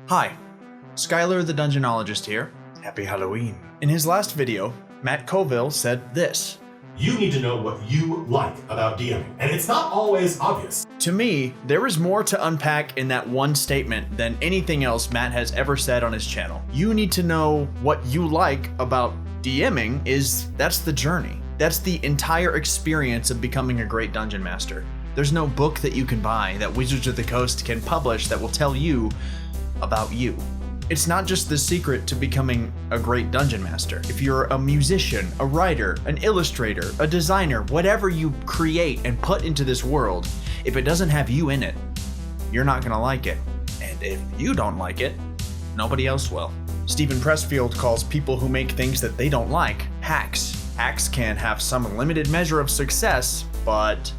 Hi, Skyler the Dungeonologist here. Happy Halloween. In his last video, Matt Colville said this. You need to know what you like about DMing, and it's not always obvious. To me, there is more to unpack in that one statement than anything else Matt has ever said on his channel. You need to know what you like about DMing that's the journey. That's the entire experience of becoming a great dungeon master. There's no book that you can buy that Wizards of the Coast can publish that will tell you about you. It's not just the secret to becoming a great dungeon master. If you're a musician, a writer, an illustrator, a designer, whatever you create and put into this world, if it doesn't have you in it, you're not gonna like it. And if you don't like it, nobody else will. Stephen Pressfield calls people who make things that they don't like hacks. Hacks can have some limited measure of success, but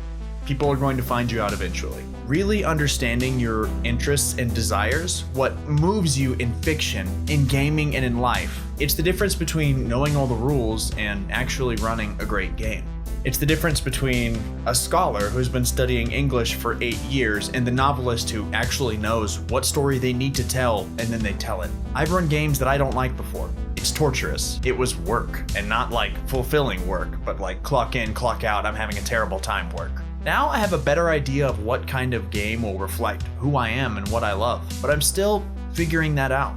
people are going to find you out eventually. Really understanding your interests and desires, what moves you in fiction, in gaming, and in life. It's the difference between knowing all the rules and actually running a great game. It's the difference between a scholar who's been studying English for 8 years and the novelist who actually knows what story they need to tell and then they tell it. I've run games that I don't like before. It's torturous. It was work, and not like fulfilling work, but like clock in, clock out, I'm having a terrible time work. Now I have a better idea of what kind of game will reflect who I am and what I love, but I'm still figuring that out.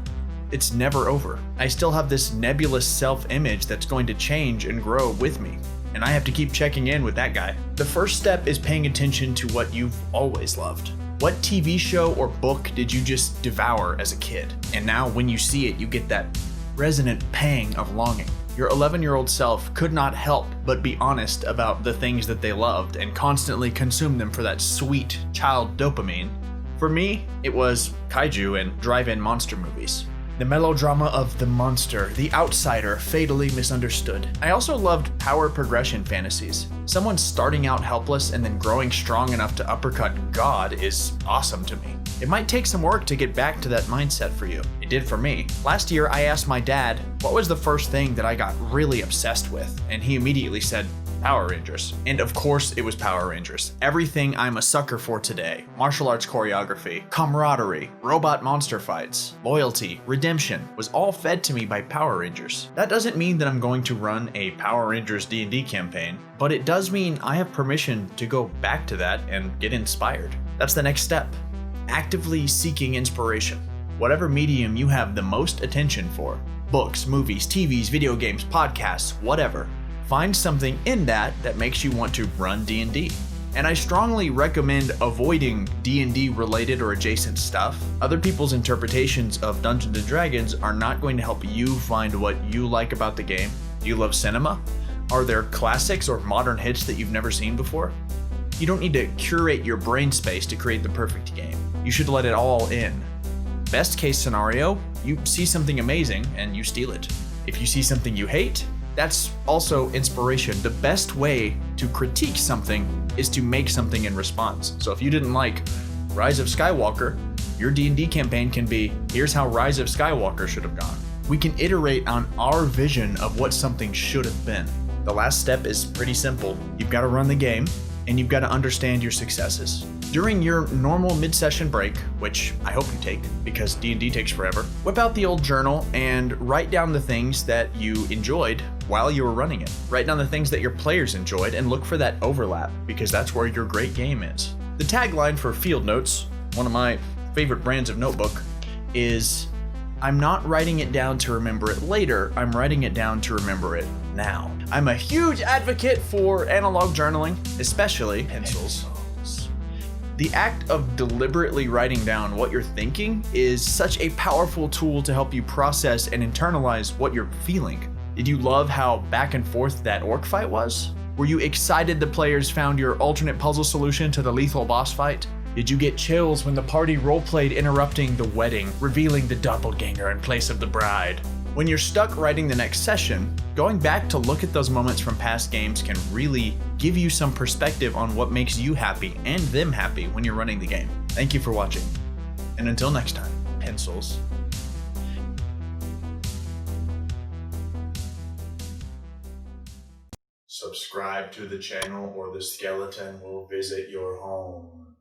It's never over. I still have this nebulous self-image that's going to change and grow with me, and I have to keep checking in with that guy. The first step is paying attention to what you've always loved. What TV show or book did you just devour as a kid? And now when you see it, you get that resonant pang of longing. Your 11-year-old self could not help but be honest about the things that they loved and constantly consume them for that sweet child dopamine. For me, it was kaiju and drive-in monster movies. The melodrama of the monster, the outsider, fatally misunderstood. I also loved power progression fantasies. Someone starting out helpless and then growing strong enough to uppercut God is awesome to me. It might take some work to get back to that mindset for you. It did for me. Last year, I asked my dad, what was the first thing that I got really obsessed with? And he immediately said, Power Rangers. And of course it was Power Rangers. Everything I'm a sucker for today. Martial arts choreography, camaraderie, robot monster fights, loyalty, redemption was all fed to me by Power Rangers. That doesn't mean that I'm going to run a Power Rangers D&D campaign, but it does mean I have permission to go back to that and get inspired. That's the next step. Actively seeking inspiration. Whatever medium you have the most attention for, books, movies, TVs, video games, podcasts, whatever. Find something in that makes you want to run D&D. And I strongly recommend avoiding D&D related or adjacent stuff. Other people's interpretations of Dungeons & Dragons are not going to help you find what you like about the game. Do you love cinema? Are there classics or modern hits that you've never seen before? You don't need to curate your brain space to create the perfect game. You should let it all in. Best case scenario, you see something amazing and you steal it. If you see something you hate, that's also inspiration. The best way to critique something is to make something in response. So if you didn't like Rise of Skywalker, your D&D campaign can be, here's how Rise of Skywalker should have gone. We can iterate on our vision of what something should have been. The last step is pretty simple. You've got to run the game, and you've got to understand your successes. During your normal mid-session break, which I hope you take because D&D takes forever, whip out the old journal and write down the things that you enjoyed while you were running it. Write down the things that your players enjoyed and look for that overlap because that's where your great game is. The tagline for Field Notes, one of my favorite brands of notebook, is I'm not writing it down to remember it later, I'm writing it down to remember it now. I'm a huge advocate for analog journaling, especially pencils. The act of deliberately writing down what you're thinking is such a powerful tool to help you process and internalize what you're feeling. Did you love how back and forth that orc fight was? Were you excited the players found your alternate puzzle solution to the lethal boss fight? Did you get chills when the party roleplayed interrupting the wedding, revealing the doppelganger in place of the bride? When you're stuck writing the next session, going back to look at those moments from past games can really give you some perspective on what makes you happy and them happy when you're running the game. Thank you for watching. And until next time, pencils. Subscribe to the channel or the skeleton will visit your home.